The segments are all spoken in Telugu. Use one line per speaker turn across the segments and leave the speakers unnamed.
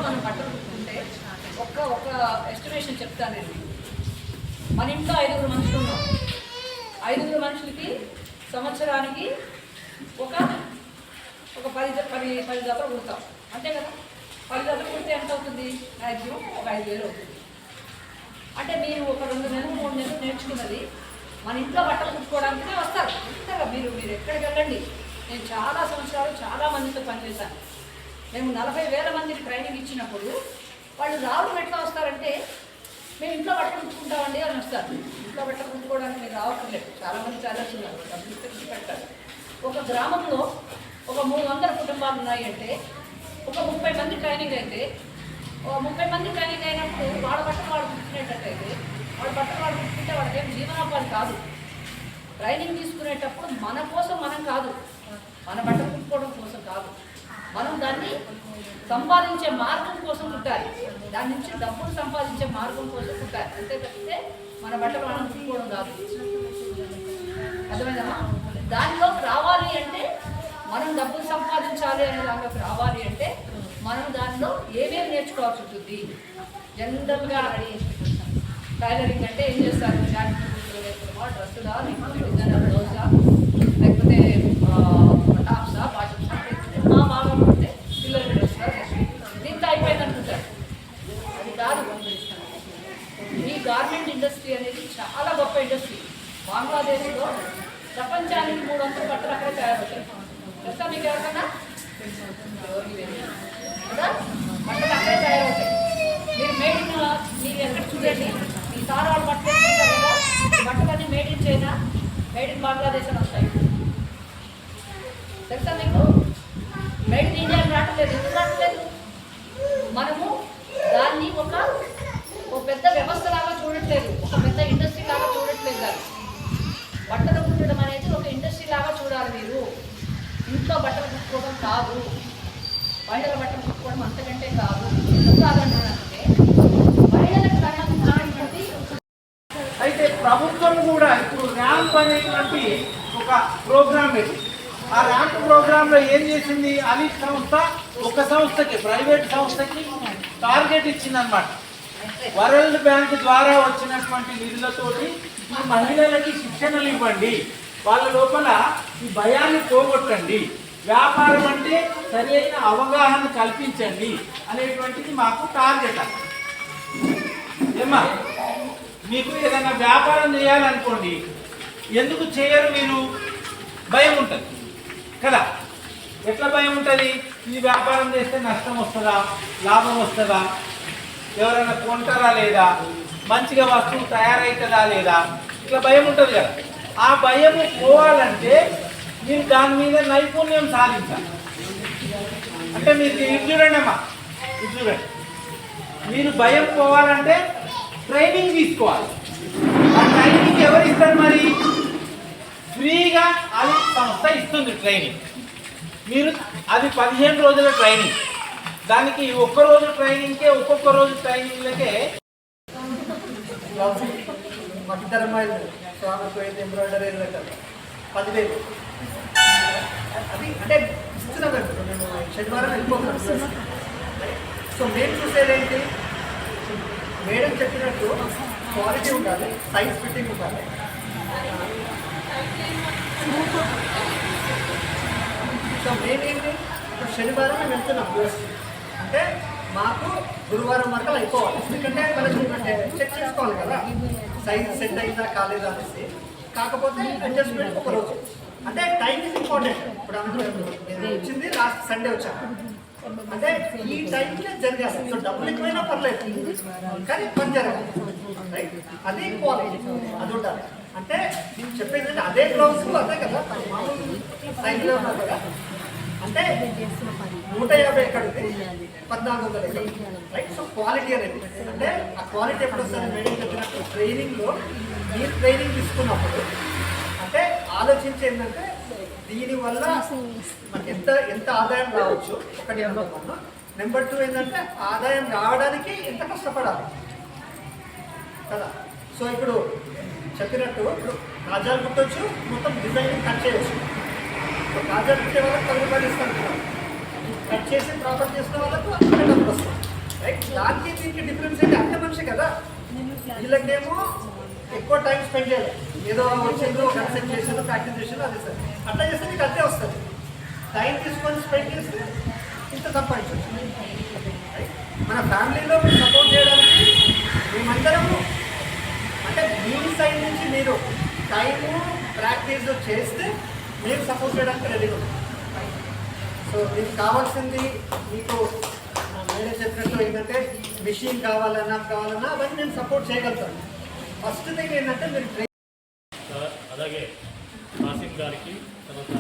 మనం బట్టలు కుట్టుకుంటే ఒక ఎస్టిమేషన్ చెప్తాను నేను. మన ఇంట్లో 5 మనుషులు ఉన్నాం. 5 మనుషులకి సంవత్సరానికి ఒక 10 జతలు కుడతాం, అంతే కదా. 10 జతలు కుడితే ఎంత అవుతుంది? మ్యాక్సిమం ఒక 5,000 అవుతుంది. అంటే మీరు ఒక 2 నెలలు 3 నెలలు నేర్చుకున్నది మన ఇంట్లో బట్టలు కుట్టుకోవడానికే వస్తారు. అంతేగా మీరు ఎక్కడికి వెళ్ళండి. నేను చాలా సంవత్సరాలు చాలా మందితో పనిచేశాను. మేము 40,000 మందికి ట్రైనింగ్ ఇచ్చినప్పుడు వాళ్ళు రావడం ఎట్లా వస్తారంటే, మేము ఇంట్లో బట్టలు కుట్టుకుంటామండి అని వస్తారు. ఇంట్లో బట్టలు కుట్టుకోవడానికి మీరు రావట్లేదు. చాలామంది చేస్తున్నారు, డబ్బులు తెచ్చి పెట్టారు. ఒక గ్రామంలో ఒక 300 కుటుంబాలు ఉన్నాయి అంటే ఒక 30 మంది ట్రైనింగ్ అయితే, 30 మంది ట్రైనింగ్ అయినప్పుడు వాళ్ళ బట్టలు వాళ్ళు కుట్టుకునేటట్టయితే, వాళ్ళ బట్టలు వాళ్ళు కుట్టుకుంటే వాళ్ళకి ఏం జీవనోపాధి కాదు. ట్రైనింగ్ తీసుకునేటప్పుడు మన కోసం మనం కాదు, మన బట్టలు కుట్టుకోవడం కోసం కాదు, మనం దాన్ని సంపాదించే మార్గం కోసం కుట్టాలి. దాని నుంచి డబ్బులు సంపాదించే మార్గం కోసం కుట్టాలి. అంతే తప్పితే మన బట్టలు మనం కుట్టుకోవడం కాదు. అర్థమైందా? దానిలోకి రావాలి అంటే, మనం డబ్బులు సంపాదించాలి అనే దానిలోకి రావాలి అంటే మనం దానిలో ఏమేమి నేర్చుకోవాల్సి ఉంటుంది. జనరల్గా టైలరింగ్ అంటే ఏం చేస్తారు? డ్రెస్సులా, లేకపోతే డిజైనర్ బ్లౌజా, లేకపోతే టాప్సా, బాటమ్సా, బాగా ఉంటే పిల్లలు డ్రెస్సులా, దీంతో అయిపోయింది అనుకుంటారు. అది కాదు. ఈ గార్మెంట్ ఇండస్ట్రీ అనేది చాలా గొప్ప ఇండస్ట్రీ. బంగ్లాదేశ్లో ప్రపంచానికి 300 బట్టలు అక్కడే తయారవుతాయి. తెలుసా మీకు ఎవరికన్నా? కదా, బట్టలు అక్కడే తయారవుతాయి. మీరు మీరు ఎక్కడ చూడండి, ఈ సార్ వాళ్ళు బట్టలు వేసుకుంటారు కదా, బట్టలన్నీ made in China, made in Bangladesh అని వస్తాయి. తెలుసా మీకు? మేడ్ ఇన్ ఇండియా రావట్లేదు. ఎందుకు రావట్లేదు? మనము దాన్ని ఒక పెద్ద వ్యవస్థ లాగా చూడట్లేదు, ఒక పెద్ద ఇండస్ట్రీ లాగా చూడట్లేదు. దాన్ని బట్టలు కుట్టడం అనేది ఒక ఇండస్ట్రీ లాగా చూడాలి. మీరు ఇంట్లో బట్టలు కుట్టుకోవడం కాదు, మహిళల బట్టలు కుట్టుకోవడం అంతకంటే కాదు. ఎందుకు కాదంటే మహిళలకు సంబంధించినటువంటి
అయితే ప్రభుత్వం కూడా ఇప్పుడు ర్యాంప్ అనేటువంటి ఒక ప్రోగ్రామ్ పెట్టి, ఆ ర్యాంప్ ప్రోగ్రాంలో ఏం చేసింది? అలీ సంస్థ ఒక సంస్థకి, ప్రైవేట్ సంస్థకి టార్గెట్ ఇచ్చిందనమాట. వరల్డ్ బ్యాంక్ ద్వారా వచ్చినటువంటి నిధులతోటి ఈ మహిళలకి శిక్షణలు ఇవ్వండి, వాళ్ళ లోపల ఈ భయాన్ని పోగొట్టండి, వ్యాపారం అంటే సరైన అవగాహన కల్పించండి అనేటువంటిది మాకు టార్గెట్. ఏమా, మీకు ఏదైనా వ్యాపారం చేయాలనుకోండి, ఎందుకు చేయరు మీరు? భయం ఉంటుంది కదా. ఎట్లా భయం ఉంటుంది? ఈ వ్యాపారం చేస్తే నష్టం వస్తుందా, లాభం వస్తుందా, ఎవరైనా కొంటారా లేదా, మంచిగా వస్తువు తయారవుతుందా లేదా, ఇట్లా భయం ఉంటుంది కదా. ఆ భయం పోవాలంటే మీరు దాని మీద నైపుణ్యం సాధించాలి. అంటే మీరు ఇది చూడండి అమ్మా, ఇది చూడండి, మీరు భయం పోవాలంటే ట్రైనింగ్ తీసుకోవాలి. ఆ ట్రైనింగ్ ఎవరు ఇస్తారు? మరి ఫ్రీగా అది సంస్థ ఇస్తుంది ట్రైనింగ్. మీరు అది 15 రోజుల ట్రైనింగ్. దానికి ఒక్కరోజు ట్రైనింగ్కే, ఒక్కొక్క రోజు ట్రైనింగ్లకే
మధ్యధర్మాలు స్వామిపోయింది, ఎంబ్రాయిడరీ 10,000. అది అంటే ఇస్తున్నాం. మేము శనివారం వెళ్ళిపోతున్నాం. సో మేము చూసేదేంటి? మేడం చెప్పినట్టు క్వాలిటీ ఉండాలి, సైజ్ ఫిట్టింగ్ ఉండాలి. సో మేమేంటి, ఇప్పుడు శనివారం మేము వెళ్తున్నాం యూఎస్కి. అంటే మాకు గురువారం వరకు అయిపోవాలి. ఎందుకంటే మనకి చెక్ చేసుకోవాలి కదా, సైజ్ సెట్ అయిందా కాలేదా అనేసి. కాకపోతే అడ్జస్ట్మెంట్ ఒక రోజు. అంటే టైం ఇస్ ఇంపార్టెంట్. ఇప్పుడు నేను వచ్చింది లాస్ట్ సండే వచ్చాను, అంటే ఈ టైంకి జరగాలి. సో డబ్బులు ఎక్కువైనా పర్లేదు, కానీ పని జరగాలి. రైట్, అదే క్వాలిటీ, అది ఉండాలి. అంటే చెప్పేది అంటే అదే బ్లౌజ్ అదే కదా, సైజులో ఉన్నారు కదా. అంటే 150 ఎక్కడిది, 1400 ఎక్కడ. రైట్, సో క్వాలిటీ అనేది అంటే ఆ క్వాలిటీ ఎప్పుడు వస్తుంది? మేడం చెప్పినట్టు ట్రైనింగ్లో మీరు ట్రైనింగ్ తీసుకున్నప్పుడు అంటే ఆలోచించి ఏంటంటే దీనివల్ల మనకి ఎంత ఆదాయం రావచ్చు ఒకటి. నెంబర్ 2 ఏంటంటే ఆదాయం రావడానికి ఎంత కష్టపడాలి కదా. సో ఇప్పుడు చెప్పినట్టు ఇప్పుడు కాజాలు కుట్టొచ్చు, మొత్తం డిజైనింగ్ కట్ చేయవచ్చు. కాజాలు కుట్టే వాళ్ళకి 10 రూపాయలు ఇస్తాను, కట్ చేసి ప్రాపర్ చేసిన వాళ్ళకు అక్కడ డబ్బులు వస్తాయి. రైట్. దానికి దీనికి డిఫరెన్స్ ఏంటి? అంత మనిషి కదా, వీళ్ళకేమో ఎక్కువ టైం స్పెండ్ చేయాలి. ఏదో వచ్చిందో కన్సెప్ట్ చేసిందో ప్రాక్టీస్ చేసిందో అదే సార్. అట్లా చేస్తే మీకు అంతే వస్తుంది. టైం తీసుకొని స్పెండ్ చేస్తే ఇంత సంపాదించవచ్చు. మన ఫ్యామిలీలో మీరు సపోర్ట్ చేయడానికి మేమందరము అంటే మీ సైడ్ నుంచి మీరు టైము ప్రాక్టీస్ చేస్తే మీరు సపోర్ట్ చేయడానికి రెడీగా ఉంటుంది. సో మీకు కావాల్సింది మీకు వేరే చెప్పినట్టు ఏంటంటే మిషన్ కావాలన్నా అవన్నీ నేను సపోర్ట్ చేయగలుగుతాను. ఫస్ట్ థింగ్ ఏంటంటే మీరు
అలాగే కాసిం గారికి, తర్వాత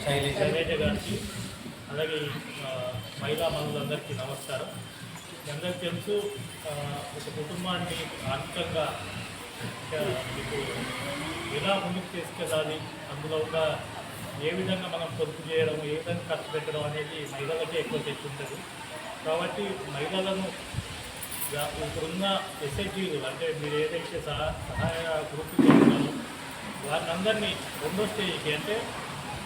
శైలజ గారికి, అలాగే మహిళా మనులందరికీ నమస్కారం. అందరికీ తెలుసు, ఒక కుటుంబాన్ని ఆర్థికంగా మీకు ఎలా ముందుకు తీసుకెళ్ళాలి, అందులో ఉన్న ఏ విధంగా మనం పొదుపు చేయడం, ఏ విధంగా ఖర్చు పెట్టడం అనేది మహిళలకే ఎక్కువ తెచ్చి ఉంటుంది. కాబట్టి మహిళలను ఇప్పుడున్న ఎస్ఐటీలు అంటే మీరు ఏదైతే సహాయ గ్రూప్ చేస్తున్నారో వారిని అందరినీ రెండో స్టేజ్కి అంటే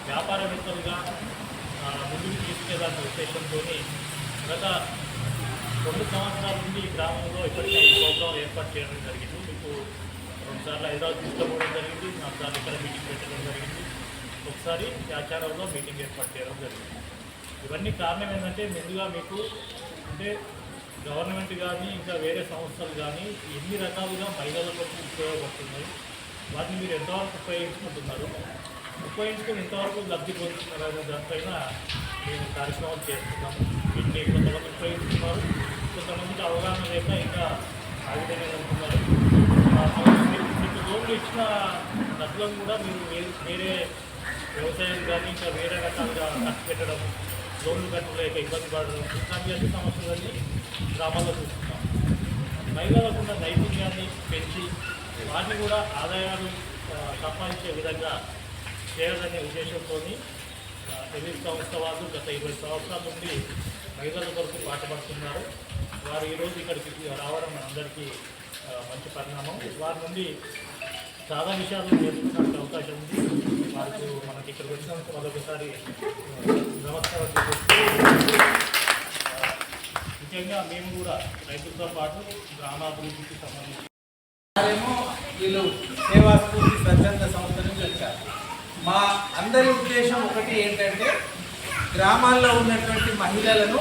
వ్యాపారవేత్తలుగా ముందుకు తీసుకెళ్లాలన్న ఉద్దేశంతో గత 2 సంవత్సరాల నుండి ఈ గ్రామంలో ఇప్పటికీ 5 ప్రోగ్రాంలు ఏర్పాటు చేయడం జరిగింది. మీకు 2 సార్లు హైదరాబాద్ తీసుకోవడం జరిగింది, 4 సార్లు ఇక్కడ మీటింగ్ పెట్టడం జరిగింది, ఒకసారి ఆచారంలో మీటింగ్ ఏర్పాటు చేయడం జరిగింది. ఇవన్నీ కారణం ఏంటంటే ముందుగా మీకు అంటే గవర్నమెంట్ కానీ ఇంకా వేరే సంస్థలు కానీ ఎన్ని రకాలుగా మహిళలకు ఉపయోగపడుతున్నాయి, వాటిని మీరు ఎంతవరకు ఉపయోగించుకుంటున్నారు, ఉపయోగించుకొని ఎంతవరకు లబ్ధి పొందుతున్నారు అనే దానిపైన మేము కార్యక్రమాలు చేస్తున్నాము. వీటిని కొంతమంది ఉపయోగిస్తున్నారు, కొంతమందికి అవగాహన లేక ఇంకా ఆ విధంగా జరుగుతున్నారు. మీకు లోన్లు ఇచ్చిన డబ్బులను కూడా మీరు వేరే వ్యవసాయం కానీ ఇంకా వేరే రకాలుగా ఖర్చు పెట్టడం, లోన్లు కట్టలేక ఇబ్బంది పడడం, ఇట్లాంటి అన్ని సమస్యలన్నీ గ్రామాల్లో చూస్తున్నాం. మహిళలకు ఉన్న నైపుణ్యాన్ని పెంచి వాటిని కూడా ఆదాయాలు సంపాదించే విధంగా చేయాలనే ఉద్దేశంతో ఎదిరి సంస్థ వాళ్ళు గత 20 సంవత్సరాల నుండి మహిళల కొరకు పాటుపడుతున్నారు. వారు ఈరోజు ఇక్కడికి రావడం మనందరికీ మంచి పరిణామం. వారి నుండి చాలా విషయాలు నేర్చుకోవడానికి అవకాశం ఉంది. వారికి మనకి ఇక్కడికి వచ్చినందుకు మరొకసారి నమస్కారం తెలియజేస్తూ, ముఖ్యంగా మేము కూడా రైతులతో పాటు గ్రామాభివృద్ధికి సంబంధించి
వీళ్ళు సేవా స్ఫూర్తి స్వచ్ఛంద సంస్థ నుంచి వచ్చారు. మా అందరి ఉద్దేశం ఒకటి ఏంటంటే గ్రామాల్లో ఉన్నటువంటి మహిళలను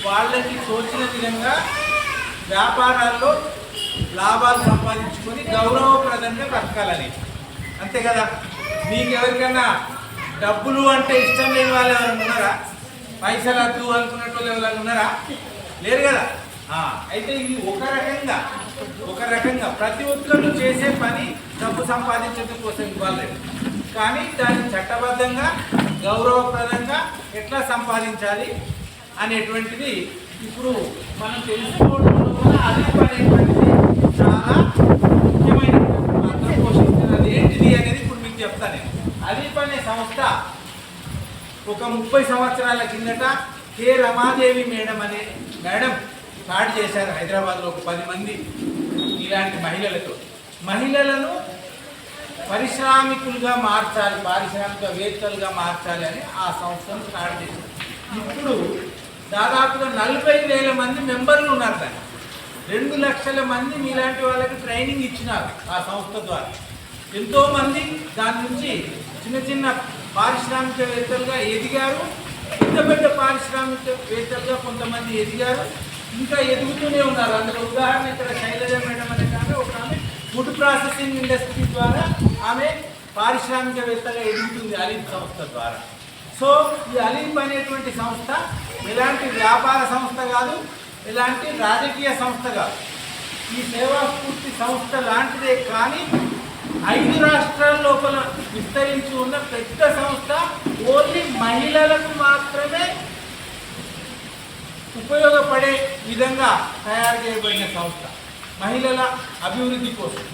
వాళ్ళకి తోచిన విధంగా వ్యాపారాల్లో లాభాలు సంపాదించుకొని గౌరవప్రదంగా బతకాలని. అంతే కదా. మీకు ఎవరికైనా డబ్బులు అంటే ఇష్టం లేని వాళ్ళు ఎవరైనా ఉన్నారా? పైసలు వద్దు అనుకున్నట్టు వాళ్ళు ఎవరైనా ఉన్నారా? లేరు కదా. అయితే ఇది ఒక రకంగా ప్రతి ఒక్కరు చేసే పని డబ్బు సంపాదించడం కోసం ఇవ్వాలి, కానీ దాన్ని చట్టబద్ధంగా గౌరవప్రదంగా ఎట్లా సంపాదించాలి అనేటువంటిది ఇప్పుడు మనం తెలుసుకోవడంలో కూడా అలీప్ అనేటువంటిది చాలా ముఖ్యమైన పాత్ర పోషిస్తున్నది. ఏంటిది అనేది ఇప్పుడు మీకు చెప్తాను నేను. అలీప్ అనే సంస్థ ఒక 30 సంవత్సరాల కిందట కె రమాదేవి మేడం అనే మేడం స్టార్ట్ చేశారు హైదరాబాద్లో. ఒక 10 మంది ఇలాంటి మహిళలను పారిశ్రామికులుగా మార్చాలి, పారిశ్రామికవేత్తలుగా మార్చాలి అని ఆ సంస్థను స్టార్ట్ చేశారు. ఇప్పుడు దాదాపుగా 40,000 మంది మెంబర్లు ఉన్నారు. దాన్ని 2 లక్షల మంది మీలాంటి వాళ్ళకి ట్రైనింగ్ ఇచ్చినారు ఆ సంస్థ ద్వారా. ఎంతోమంది దాని నుంచి చిన్న పారిశ్రామికవేత్తలుగా ఎదిగారు. పెద్ద పారిశ్రామికవేత్తలుగా కొంతమంది ఎదిగారు, ఇంకా ఎదుగుతూనే ఉన్నారు. అందులో ఉదాహరణ ఇక్కడ శైలజ మేడం అనే ఒక ఆమె ఫుడ్ ప్రాసెసింగ్ ఇండస్ట్రీ ద్వారా ఆమె పారిశ్రామికవేత్తగా ఎదుగుతుంది అలీప్ సంస్థ ద్వారా. సో ఈ అలీప్ అనేటువంటి సంస్థ ఎలాంటి వ్యాపార సంస్థ కాదు, ఎలాంటి రాజకీయ సంస్థ కాదు. ఈ సేవా స్ఫూర్తి సంస్థ లాంటిదే, కానీ 5 రాష్ట్రాల లోపల విస్తరించి ఉన్న పెద్ద సంస్థ. ఓన్లీ మహిళలకు మాత్రమే ఉపయోగపడే విధంగా తయారు చేయబడిన సంస్థ, మహిళల అభివృద్ధి కోసం.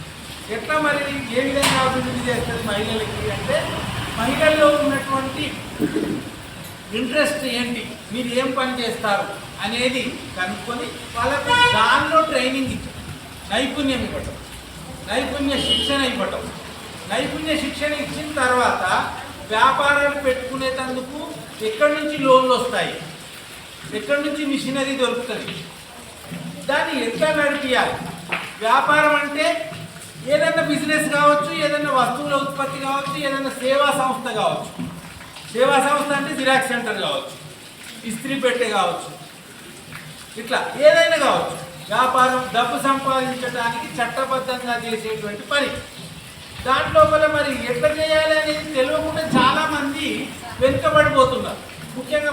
ఎట్లా మరి ఏ విధంగా అభివృద్ధి చేస్తుంది మహిళలకి అంటే, మహిళల్లో ఉన్నటువంటి ఇంట్రెస్ట్ ఏంటి, మీరు ఏం పని చేస్తారు అనేది కనుక్కొని వాళ్ళకు దానిలో ట్రైనింగ్ ఇచ్చారు, నైపుణ్యం ఇవ్వటం, నైపుణ్య శిక్షణ ఇవ్వటం. నైపుణ్య శిక్షణ ఇచ్చిన తర్వాత వ్యాపారాలు పెట్టుకునేటందుకు ఎక్కడి నుంచి లోన్లు వస్తాయి, ఎక్కడి నుంచి మిషనరీ దొరుకుతుంది, దాన్ని ఎట్లా నడిపియాలి. వ్యాపారం అంటే ఏదైనా బిజినెస్ కావచ్చు, ఏదైనా వస్తువుల ఉత్పత్తి కావచ్చు, ఏదైనా సేవా సంస్థ కావచ్చు. సేవా సంస్థ అంటే జిరాక్స్ సెంటర్ కావచ్చు, ఇస్త్రీ పెట్టె కావచ్చు, ఇట్లా ఏదైనా కావచ్చు. వ్యాపారం డబ్బు సంపాదించడానికి చట్టబద్ధంగా చేసేటువంటి పని. దాంట్లోపల మరి ఎట్లా చేయాలి అనేది తెలియకుండా చాలామంది వెనుకబడిపోతున్నారు. ముఖ్యంగా